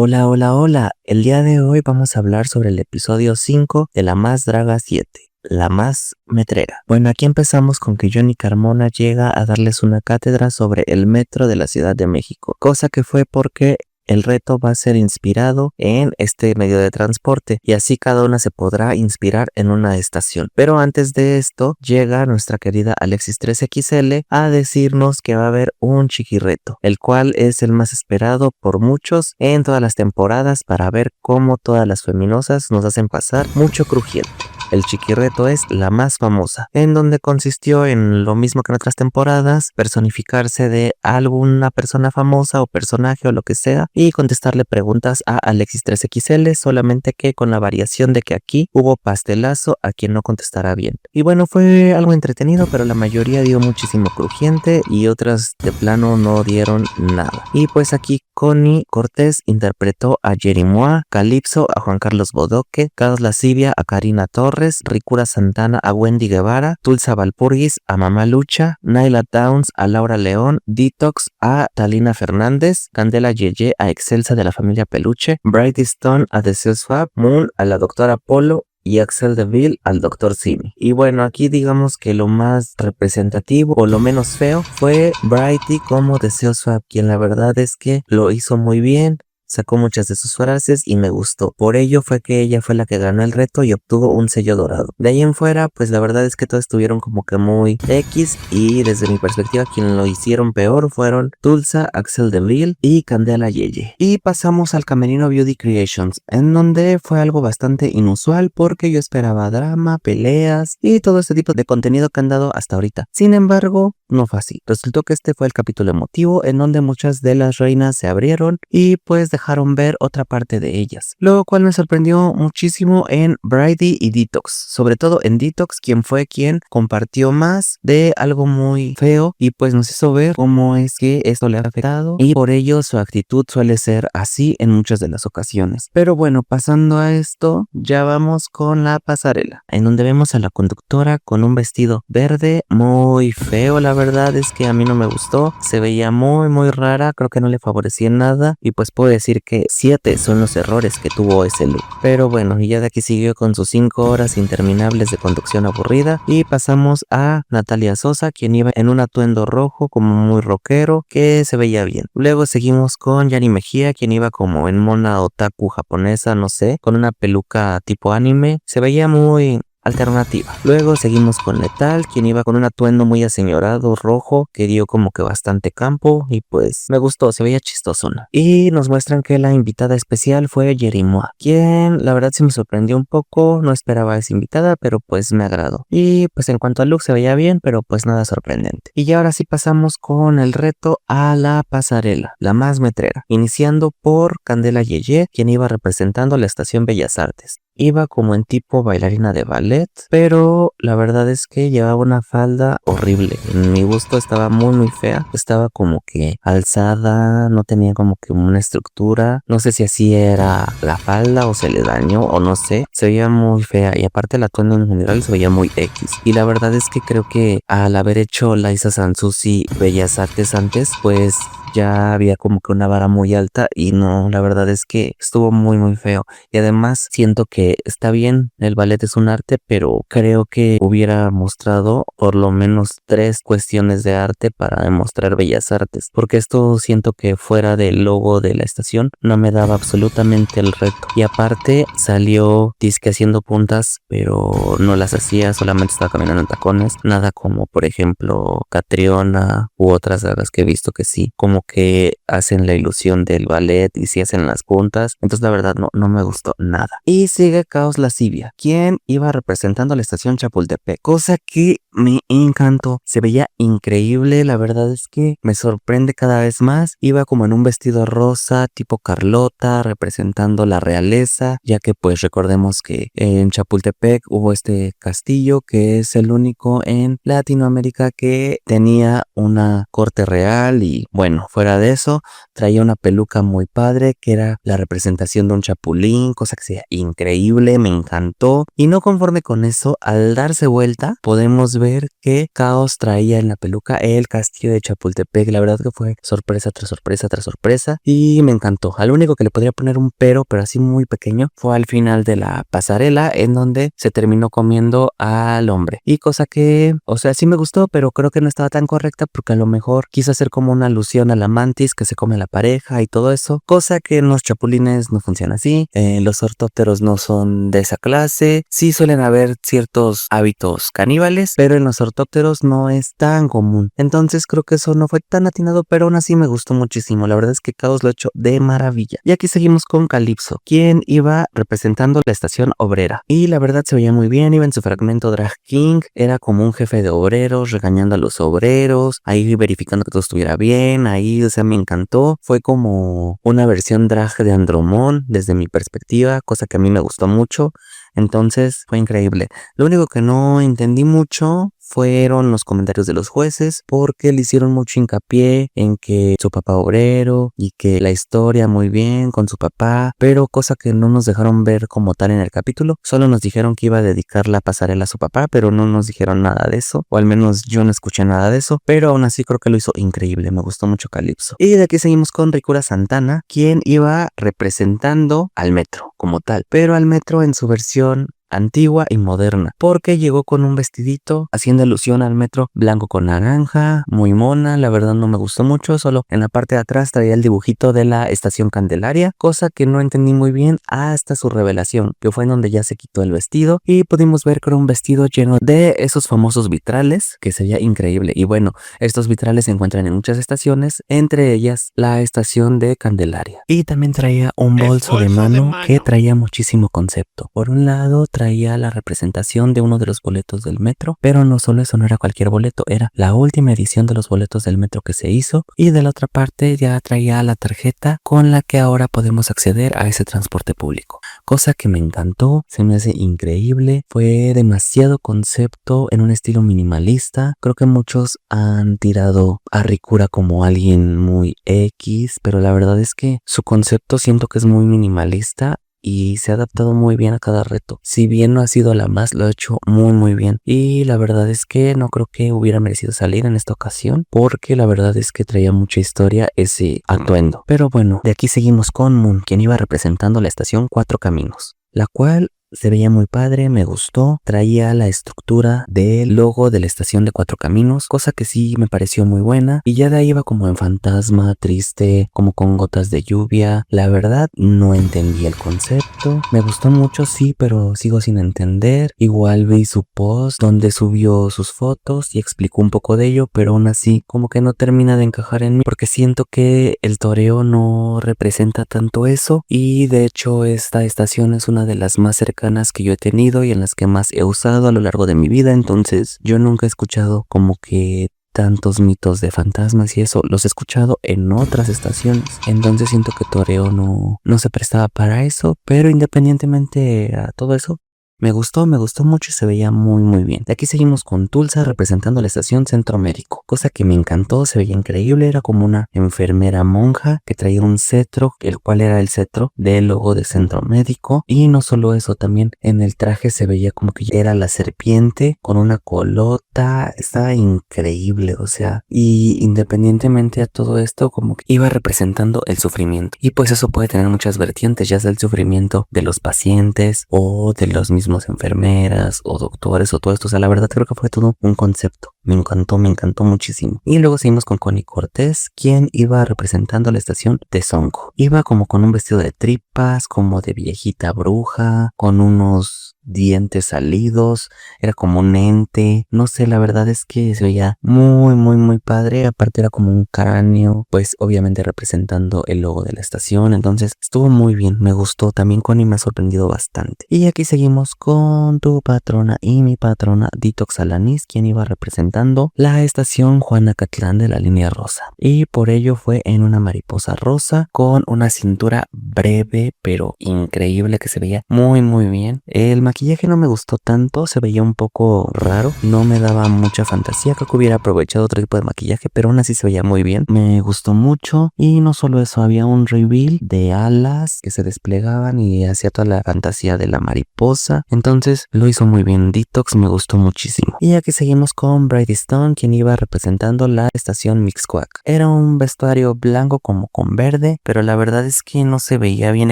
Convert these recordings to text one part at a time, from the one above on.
Hola, hola, hola. El día de hoy vamos a hablar sobre el episodio 5 de La Más Draga 7, La Más Metrera. Bueno, aquí empezamos con que Johnny Carmona llega a darles una cátedra sobre el metro de la Ciudad de México, cosa que fue porque el reto va a ser inspirado en este medio de transporte y así cada una se podrá inspirar en una estación. Pero antes de esto llega nuestra querida Alexis 3XL a decirnos que va a haber un chiquirreto, el cual es el más esperado por muchos en todas las temporadas para ver cómo todas las feminosas nos hacen pasar mucho crujiente. El chiquirreto es la más famosa, en donde consistió en lo mismo que en otras temporadas, personificarse de alguna persona famosa o personaje o lo que sea y contestarle preguntas a Alexis 3XL, solamente que con la variación de que aquí hubo pastelazo a quien no contestara bien. Y bueno, fue algo entretenido, pero la mayoría dio muchísimo crujiente y otras de plano no dieron nada. Y pues aquí Connie Cortés interpretó a Jerimois, Calypso a Juan Carlos Bodoque, Carlos Lascivia a Karina Torres, Ricura Santana a Wendy Guevara, Tulsa Valpurgis a Mamá Lucha, Naila Downs a Laura León, Detox a Talina Fernández, Candela Yeye a Excelsa de la familia Peluche, Bright Stone a The Seals Fab, Moon a la doctora Polo y Axel DeVille al Dr. Simi. Y bueno, aquí digamos que lo más representativo o lo menos feo fue Brighty como The Seals Fab, quien la verdad es que lo hizo muy bien. Sacó muchas de sus frases y me gustó. Por ello fue que ella fue la que ganó el reto y obtuvo un sello dorado. De ahí en fuera, pues la verdad es que todos estuvieron como que muy X y desde mi perspectiva quien lo hicieron peor fueron Tulsa, Axel DeVille y Candela Yeye. Y pasamos al Camerino Beauty Creations, en donde fue algo bastante inusual porque yo esperaba drama, peleas y todo este tipo de contenido que han dado hasta ahorita. Sin embargo, no fue así. Resultó que este fue el capítulo emotivo en donde muchas de las reinas se abrieron y pues dejaron ver otra parte de ellas, lo cual me sorprendió muchísimo en Brighty y Detox, sobre todo en Detox, quien fue quien compartió más de algo muy feo y pues nos hizo ver cómo es que esto le ha afectado y por ello su actitud suele ser así en muchas de las ocasiones. Pero bueno, pasando a esto, ya vamos con la pasarela, en donde vemos a la conductora con un vestido verde muy feo. La verdad es que a mí no me gustó, se veía muy rara, creo que no le favorecía en nada y pues puedo decir que 7 son los errores que tuvo ese look. Pero bueno, y ya de aquí siguió con sus 5 horas interminables de conducción aburrida y pasamos a Natalia Sosa, quien iba en un atuendo rojo como muy rockero que se veía bien. Luego seguimos con Yani Mejía, quien iba como en mona otaku japonesa, no sé, con una peluca tipo anime, se veía muy alternativa. Luego seguimos con Letal, quien iba con un atuendo muy aseñorado rojo que dio como que bastante campo y pues me gustó, se veía chistosona. Y nos muestran que la invitada especial fue Jerimois, quien la verdad sí me sorprendió un poco, no esperaba a esa invitada, pero pues me agradó. Y pues en cuanto al look se veía bien, pero pues nada sorprendente. Y ya ahora sí pasamos con el reto a la pasarela, la más metrera, iniciando por Candela Yeye, quien iba representando la estación Bellas Artes. Iba como en tipo bailarina de ballet, pero la verdad es que llevaba una falda horrible. En mi gusto estaba muy fea. Estaba como que alzada, no tenía como que una estructura. No sé si así era la falda o se le dañó o no sé. Se veía muy fea y aparte el atuendo en general se veía muy X. Y la verdad es que creo que al haber hecho Liza Sansusi Bellas Artes antes, pues ya había como que una vara muy alta y no, la verdad es que estuvo muy feo. Y además siento que está bien, el ballet es un arte, pero creo que hubiera mostrado por lo menos 3 cuestiones de arte para demostrar Bellas Artes, porque esto siento que fuera del logo de la estación no me daba absolutamente el reto. Y aparte salió disque haciendo puntas, pero no las hacía, solamente estaba caminando en tacones, nada como por ejemplo Catriona u otras dragas que he visto que sí, como que hacen la ilusión del ballet y sí hacen las puntas. Entonces la verdad no me gustó nada. Y sigue Caos Lascivia, quien iba representando a la estación Chapultepec, cosa que me encantó, se veía increíble. La verdad es que me sorprende cada vez más. Iba como en un vestido rosa tipo Carlota, representando la realeza, ya que pues recordemos que en Chapultepec hubo este castillo que es el único en Latinoamérica que tenía una corte real. Y bueno, fuera de eso traía una peluca muy padre que era la representación de un chapulín, cosa que se veía increíble. increíble, me encantó. Y no conforme con eso, al darse vuelta, podemos ver que Caos traía en la peluca el castillo de Chapultepec. La verdad que fue sorpresa tras sorpresa tras sorpresa y me encantó. Al único que le podría poner un pero así muy pequeño, fue al final de la pasarela en donde se terminó comiendo al hombre. Y cosa que, o sea, sí me gustó, pero creo que no estaba tan correcta porque a lo mejor quiso hacer como una alusión a la mantis que se come a la pareja y todo eso, cosa que en los chapulines no funciona así. Los ortópteros no son de esa clase. Sí suelen haber ciertos hábitos caníbales, pero en los ortópteros no es tan común. Entonces creo que eso no fue tan atinado, pero aún así me gustó muchísimo. La verdad es que Caos lo ha hecho de maravilla. Y aquí seguimos con Calipso, quien iba representando la estación obrera. Y la verdad se veía muy bien, iba en su fragmento Drag King, era como un jefe de obreros, regañando a los obreros, ahí verificando que todo estuviera bien, ahí, o sea, me encantó. Fue como una versión drag de Andromón, desde mi perspectiva, cosa que a mí me gustó mucho. Entonces fue increíble. Lo único que no entendí mucho fueron los comentarios de los jueces, porque le hicieron mucho hincapié en que su papá obrero y que la historia muy bien con su papá, pero cosa que no nos dejaron ver como tal en el capítulo. Solo nos dijeron que iba a dedicar la pasarela a su papá, pero no nos dijeron nada de eso, o al menos yo no escuché nada de eso, pero aún así creo que lo hizo increíble. Me gustó mucho Calipso. Y de aquí seguimos con Ricura Santana, quien iba representando al metro como tal, pero al metro en su versión antigua y moderna, porque llegó con un vestidito haciendo alusión al metro blanco con naranja, muy mona. La verdad no me gustó mucho, solo en la parte de atrás traía el dibujito de la estación Candelaria, cosa que no entendí muy bien hasta su revelación, que fue en donde ya se quitó el vestido y pudimos ver que era un vestido lleno de esos famosos vitrales, que sería increíble. Y bueno, estos vitrales se encuentran en muchas estaciones, entre ellas la estación de Candelaria. Y también traía un bolso de mano que traía muchísimo concepto. Por un lado traía la representación de uno de los boletos del metro, pero no solo eso, no era cualquier boleto, era la última edición de los boletos del metro que se hizo, y de la otra parte ya traía la tarjeta con la que ahora podemos acceder a ese transporte público, cosa que me encantó, se me hace increíble. Fue demasiado concepto en un estilo minimalista. Creo que muchos han tirado a Ricura como alguien muy X, pero la verdad es que su concepto siento que es muy minimalista y se ha adaptado muy bien a cada reto. Si bien no ha sido la más, lo ha hecho muy bien. Y la verdad es que no creo que hubiera merecido salir en esta ocasión, porque la verdad es que traía mucha historia ese atuendo. Pero bueno, de aquí seguimos con Moon, quien iba representando la estación Cuatro Caminos, la cual se veía muy padre, me gustó. Traía la estructura del logo de la estación de Cuatro Caminos, cosa que sí me pareció muy buena. Y ya de ahí iba como en fantasma, triste, como con gotas de lluvia. La verdad, no entendí el concepto. Me gustó mucho, sí, pero sigo sin entender. Igual vi su post donde subió sus fotos y explicó un poco de ello, pero aún así como que no termina de encajar en mí, porque siento que el toreo no representa tanto eso. Y de hecho esta estación es una de las más cercanas que yo he tenido y en las que más he usado a lo largo de mi vida. Entonces yo nunca he escuchado como que tantos mitos de fantasmas y eso, los he escuchado en otras estaciones. Entonces siento que toreo no se prestaba para eso, pero independientemente a todo eso, me gustó mucho y se veía muy bien. De aquí seguimos con Tulsa representando la estación Centro Médico, cosa que me encantó, se veía increíble. Era como una enfermera monja que traía un cetro, el cual era el cetro del logo de Centro Médico. Y no solo eso, también en el traje se veía como que era la serpiente con una colota. Estaba increíble, o sea, y independientemente a todo esto, como que iba representando el sufrimiento. Y pues eso puede tener muchas vertientes, ya sea el sufrimiento de los pacientes o de los mismos enfermeras o doctores o todo esto. O sea, la verdad creo que fue todo un concepto. Me encantó muchísimo. Y luego seguimos con Connie Cortés, quien iba representando la estación de Sonko. Iba como con un vestido de tripas, como de viejita bruja, con unos dientes salidos, era como un ente, no sé, la verdad es que se veía muy padre. Aparte era como un cráneo, pues obviamente representando el logo de la estación. Entonces estuvo muy bien, me gustó. También Connie me ha sorprendido bastante. Y aquí seguimos con tu patrona y mi patrona Detox Alanis, quien iba representando representando la estación Juana Catlán de la línea rosa. Y por ello fue en una mariposa rosa con una cintura breve pero increíble que se veía muy bien. El maquillaje no me gustó tanto, se veía un poco raro, no me daba mucha fantasía, creo que hubiera aprovechado otro tipo de maquillaje, pero aún así se veía muy bien. Me gustó mucho y no solo eso, había un reveal de alas que se desplegaban y hacía toda la fantasía de la mariposa, entonces lo hizo muy bien. Detox me gustó muchísimo. Y aquí seguimos con Brady Stone, quien iba representando la estación Mixquack. Era un vestuario blanco como con verde, pero la verdad es que no se veía bien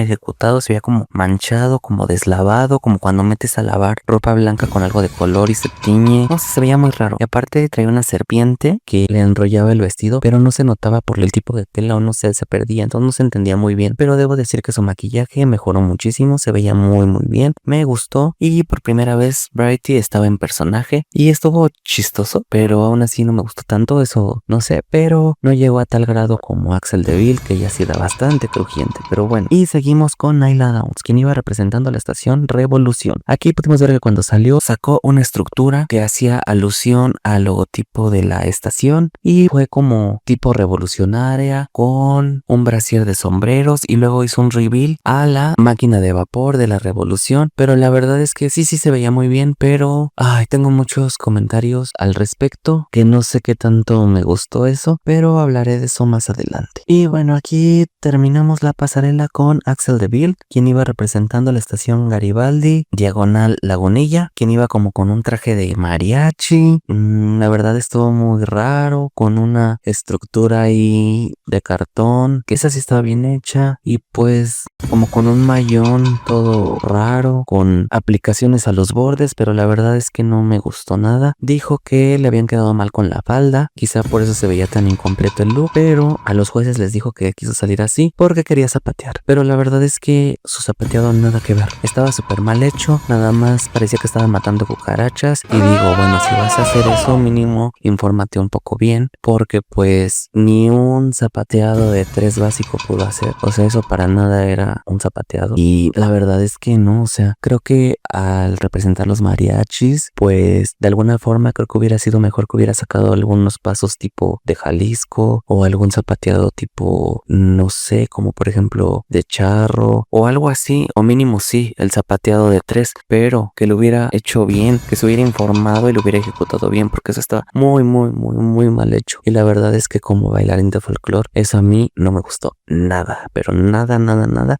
ejecutado, se veía como manchado, como deslavado, como cuando metes a lavar ropa blanca con algo de color y se tiñe. No sé, se veía muy raro. Y aparte traía una serpiente que le enrollaba el vestido, pero no se notaba por el tipo de tela o no sé, se perdía, entonces no se entendía muy bien. Pero debo decir que su maquillaje mejoró muchísimo, se veía muy bien, me gustó y por primera vez Brighty estaba en personaje y estuvo chistoso, pero aún así no me gustó tanto, eso no sé, pero no llegó a tal grado como Axel Deville, que ya sí era bastante crujiente, pero bueno. Y seguimos con Nyla Downs, quien iba representando a la estación Revolución. Aquí pudimos ver que cuando salió sacó una estructura que hacía alusión al logotipo de la estación y fue como tipo revolucionaria con un brasier de sombreros y luego hizo un reveal a la máquina de vapor de la revolución, pero la verdad es que sí se veía muy bien, pero tengo muchos comentarios al respecto que no sé qué tanto me gustó eso, pero hablaré de eso más adelante. Y bueno, aquí terminamos la pasarela con Axel Deville, quien iba representando la estación Garibaldi, diagonal Lagunilla, quien iba como con un traje de mariachi. La verdad estuvo muy raro, con una estructura ahí de cartón, que esa sí estaba bien hecha, y pues como con un mayón todo raro, con aplicaciones a los bordes, pero la verdad es que no me gustó nada. Dijo que le habían quedado mal con la falda, quizá por eso se veía tan incompleto el look, pero a los jueces les dijo que quiso salir así porque quería zapatear, pero la verdad es que su zapateado nada que ver, estaba súper mal hecho, nada más parecía que estaban matando cucarachas y digo, bueno, si vas a hacer eso mínimo infórmate un poco bien, porque pues ni un zapateado de 3 básico pudo hacer, o sea, eso para nada era un zapateado y la verdad es que no, o sea, creo que al representar los mariachis, pues de alguna forma creo que hubiera sido mejor que hubiera sacado algunos pasos tipo de Jalisco o algún zapateado tipo, no sé, como por ejemplo de charro o algo así, o mínimo sí, el zapateado de 3, pero que lo hubiera hecho bien, que se hubiera informado y lo hubiera ejecutado bien, porque eso estaba muy mal hecho. Y la verdad es que como bailarín de folclore, eso a mí no me gustó nada, pero nada,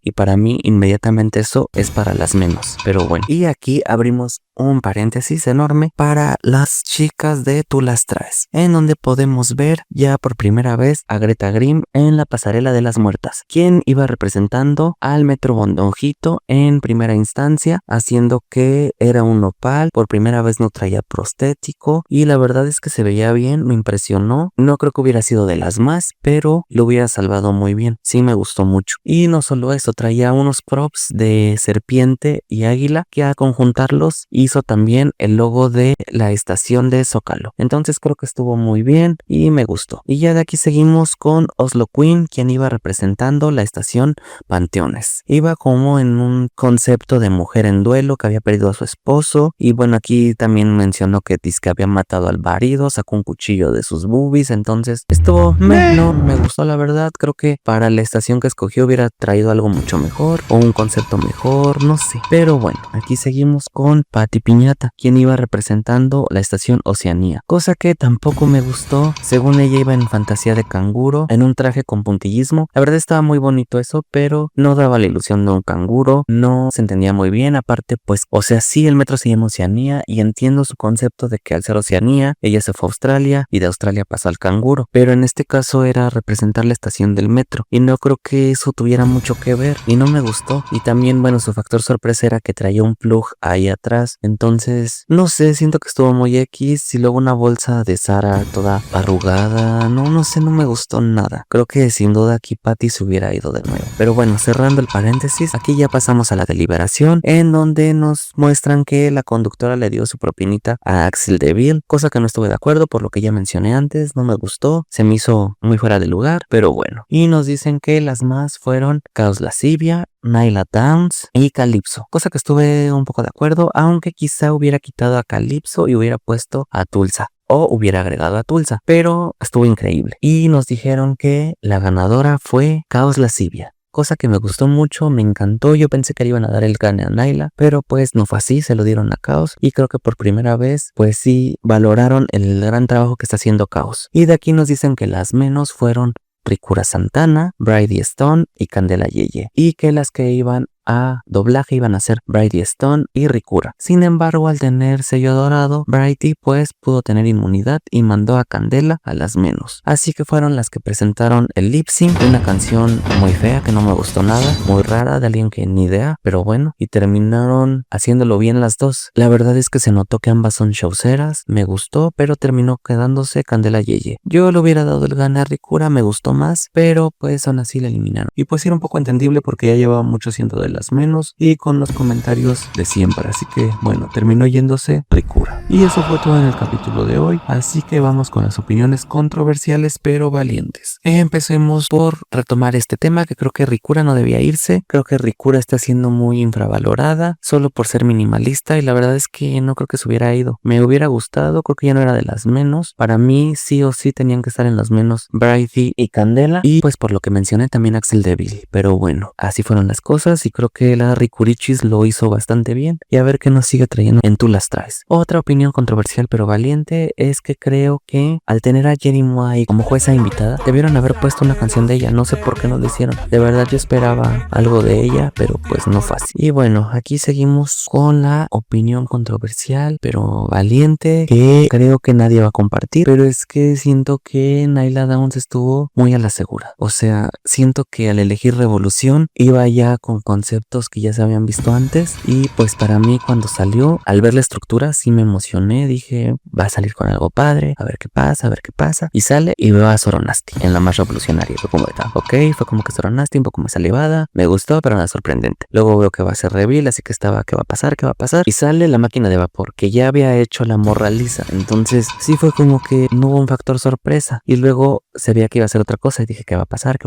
y para mí inmediatamente eso es para las menos, pero bueno. Y aquí abrimos un paréntesis enorme para las chicas de Tú las traes, en donde podemos ver ya por primera vez a Greta Grimm en la pasarela de las muertas, quien iba representando al Metro Bondonjito en primera instancia, haciendo que era un nopal, por primera vez no traía prostético y la verdad es que se veía bien, me impresionó, no creo que hubiera sido de las más, pero lo hubiera salvado muy bien, sí me gustó mucho. Y no solo eso, traía unos props de serpiente y águila que a conjuntarlos hizo también el logo de la estación de Zócalo, entonces creo que estuvo muy bien y me gustó. Y ya de aquí seguimos con Oslo Queen, quien iba representando la estación Panteones. Iba como en un concepto de mujer en duelo que había perdido a su esposo y bueno, aquí también mencionó que dizque había matado al marido, sacó un cuchillo de sus boobies, entonces estuvo no me gustó la verdad, creo que para la estación que escogió hubiera traído algo mucho mejor o un concepto mejor, no sé, pero bueno, aquí seguimos con Pati Piñata, quien iba representando la estación Oceanía, cosa que tampoco me gustó. Según ella iba en fantasía de canguro, en un traje con puntillismo, la verdad estaba muy bonito eso, pero no daba la ilusión de un canguro, no se entendía muy bien, aparte pues, o sea, sí el metro se llama Oceanía y entiendo su concepto de que al ser Oceanía, ella se fue a Australia y de Australia pasa al canguro, pero en este caso era representar la estación del metro y no creo que eso tuviera mucho que ver y no me gustó. Y también bueno, su factor sorpresa era que traía un plug ahí atrás, entonces no sé, siento que estuvo muy X y luego una bolsa de Zara toda arrugada, no sé, no me gustó nada. Creo que sin duda aquí Patty se hubiera ido de nuevo. Pero bueno, cerrando el paréntesis, aquí ya pasamos a la deliberación, en donde nos muestran que la conductora le dio su propinita a Axel Deville, cosa que no estuve de acuerdo por lo que ya mencioné antes, no me gustó, se me hizo muy fuera de lugar, pero bueno. Y nos dicen que las más fueron Caos Lascivia, Nyla Downs y Calypso, cosa que estuve un poco de acuerdo, aunque quizá hubiera quitado a Calypso y hubiera puesto a Tulsa. o hubiera agregado a Tulsa, pero estuvo increíble. Y nos dijeron que la ganadora fue Chaos Lascivia. Cosa que me gustó mucho, me encantó. Yo pensé que le iban a dar el gane a Nyla, pero pues no fue así, se lo dieron a Chaos. Y creo que por primera vez, pues sí, valoraron el gran trabajo que está haciendo Chaos. Y de aquí nos dicen que las menos fueron Rikura Santana, Bridie Stone y Candela Yeye. Y que las que iban a doblaje iban a ser Bridie Stone y Rikura. Sin embargo, al tener sello dorado, Bridie pues pudo tener inmunidad y mandó a Candela a las menos. Así que fueron las que presentaron el lip sync de una canción muy fea que no me gustó nada, muy rara, de alguien que ni idea, pero bueno, y terminaron haciéndolo bien las dos. La verdad es que se notó que ambas son showceras, me gustó, pero terminó quedándose Candela Yeye. Yo le hubiera dado el gane a Rikura, me gustó más, pero pues aún así la eliminaron. Y pues era un poco entendible porque ya llevaba mucho siendo de las menos y con los comentarios de siempre, así que bueno, terminó yéndose Rikura. Y eso fue todo en el capítulo de hoy, así que vamos con las opiniones controversiales pero valientes. Empecemos por retomar este tema, que creo que Rikura no debía irse. Creo que Rikura está siendo muy infravalorada solo por ser minimalista, y la verdad es que no creo que se hubiera ido. Me hubiera gustado, creo que ya no era de las menos. Para mí sí o sí tenían que estar en las menos Bridie y Candela, y pues por lo que mencioné también Axel Devil, pero bueno, así fueron las cosas y creo que la Rikurichis lo hizo bastante bien, y a ver qué nos sigue trayendo en Tú las traes. Otra opinión controversial pero valiente es que creo que al tener a Jenny Moai como jueza invitada, debieron haber puesto una canción de ella. No sé por qué no lo hicieron, de verdad yo esperaba algo de ella, pero pues no fue así. Y bueno, aquí seguimos con la opinión controversial pero valiente, que creo que nadie va a compartir, pero es que siento que Nyla Downs estuvo muy a la segura. O sea, siento que al elegir Revolución iba ya con conceptos que ya se habían visto antes, y pues para mí cuando salió, al ver la estructura sí me emocioné, dije va a salir con algo padre, a ver qué pasa, a ver qué pasa, y sale y veo a Zoro Nasty en la más revolucionaria. Fue como de ok, fue como que Zoro Nasty un poco más elevada, me gustó pero nada sorprendente. Luego veo que va a ser reveal, así que estaba qué va a pasar, y sale la máquina de vapor que ya había hecho la morra lisa, entonces sí fue como que no hubo un factor sorpresa, y luego se veía que iba a ser otra cosa y dije qué va a pasar,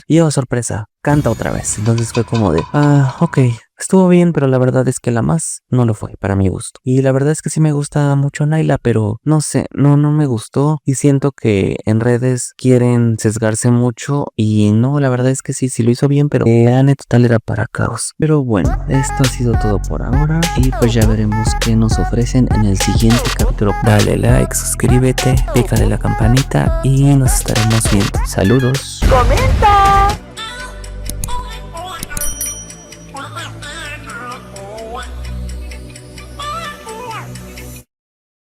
y oh sorpresa, canta otra vez. Entonces fue como de ok, estuvo bien, pero la verdad es que la más no lo fue para mi gusto. Y la verdad es que sí me gusta mucho Nyla, pero no sé, no me gustó, y siento que en redes quieren sesgarse mucho, y no, la verdad es que sí lo hizo bien, pero Ane total era para Chaos. Pero bueno, esto ha sido todo por ahora, y pues ya veremos qué nos ofrecen en el siguiente capítulo. Dale like, suscríbete, pícale la campanita y nos estaremos viendo. Saludos. ¡Comenta!